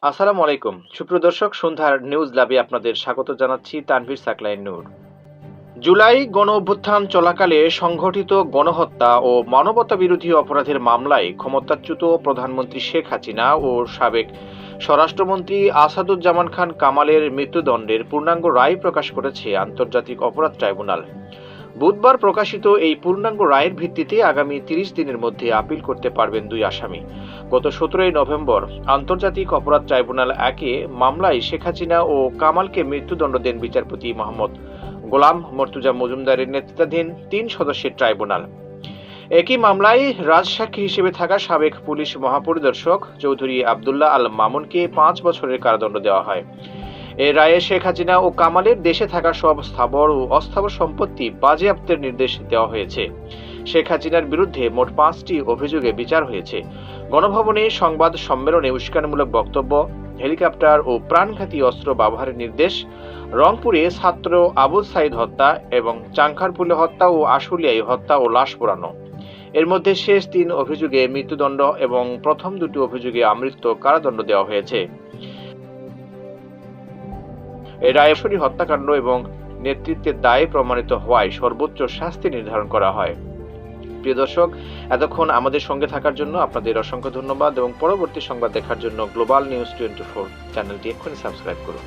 আসসালামু আলাইকুম সুপ্রিয় দর্শক, সন্ধ্যার নিউজ ল্যাবে আপনাদের স্বাগত জানাচ্ছি। তানভীর সাকলাইন নূর। জুলাই গণ অভ্যুত্থান চলাকালে সংঘটিত গণহত্যা ও মানবতা বিরোধী অপরাধের মামলায় ক্ষমতাচ্যুত প্রধানমন্ত্রী শেখ হাসিনা ও সাবেক স্বরাষ্ট্রমন্ত্রী আসাদুজ্জামান খান কামালের মৃত্যুদণ্ডের পূর্ণাঙ্গ রায় প্রকাশ করেছে আন্তর্জাতিক অপরাধ ট্রাইব্যুনাল। বুধবার প্রকাশিত এই পূর্ণাঙ্গ রায়ের ভিত্তিতে আগামী ৩০ দিনের মধ্যে আপিল করতে পারবেন দুই আসামি। গত ১৭ নভেম্বর আন্তর্জাতিক অপরাধ ট্রাইব্যুনাল ১-এ মামলায় শেখ হাসিনা ও কামালকে মৃত্যুদণ্ড দেন বিচারপতি মোহাম্মদ গোলাম মর্তুজা মজুমদারের নেতৃত্বাধীন ৩ সদস্যের ট্রাইব্যুনাল। একই মামলায় রাজসাক্ষী হিসেবে থাকা সাবেক পুলিশ মহাপরিদর্শক চৌধুরী আবদুল্লাহ আল মামুনকে ৫ বছরের কারাদণ্ড দেওয়া হয়। এ রায়ে শেখ হাসিনা ও কামালের দেশে থাকা সব স্থাবর ও অস্থাবর সম্পত্তি বাজেয়াপ্তের নির্দেশ দেওয়া হয়েছে। শেখ হাসিনার বিরুদ্ধে মোট ৫টি অভিযোগে বিচার হয়েছে। গণভবনে সংবাদ সম্মেলনে উস্কানিমূলক বক্তব্য, হেলিকপ্টার ও প্রাণঘাতী অস্ত্র ব্যবহারের নির্দেশ, রংপুরে ছাত্র আবুল সাইদ হত্যা এবং চাংখারপুলে হত্যা ও আশুলিয়ায় হত্যা ও লাশ পোড়ানো। এর মধ্যে শেষ ৩ অভিযোগে মৃত্যুদণ্ড এবং প্রথম ২টি অভিযোগে আমৃত্যু কারাদণ্ড দেওয়া হয়েছে। এই রায়ে হত্যাকাণ্ড এবং নেতৃত্বের দায় প্রমাণিত হওয়ায় সর্বোচ্চ শাস্তি নির্ধারণ করা হয়। প্রিয় দর্শক, এতক্ষণ আমাদের সঙ্গে থাকার জন্য আপনাদের অসংখ্য ধন্যবাদ এবং পরবর্তী সংবাদ দেখার জন্য গ্লোবাল নিউজ 24 চ্যানেলটি এক্ষুনি সাবস্ক্রাইব করুন।